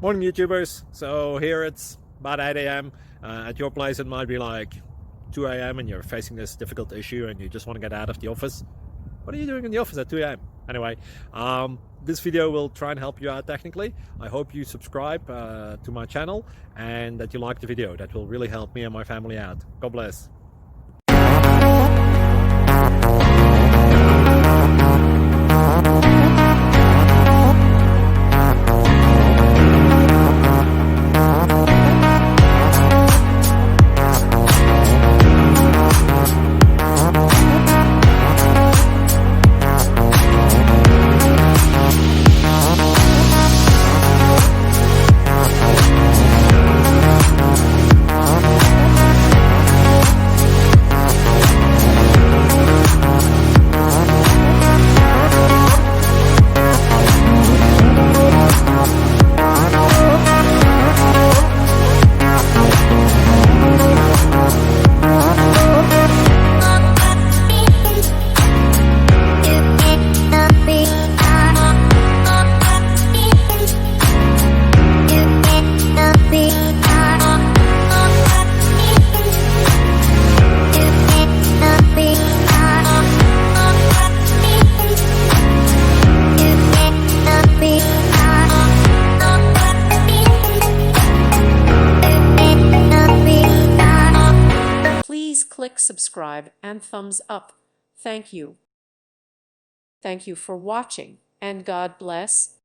Morning YouTubers. So here it's about 8 a.m. At your place it might be like 2 a.m. and you're facing this difficult issue and you just want to get out of the office. What are you doing in the office at 2 a.m.? Anyway, this video will try and help you out technically. I hope you subscribe to my channel and that you like the video. That will really help me and my family out. God bless. Click subscribe and thumbs up. Thank you. Thank you for watching, and God bless.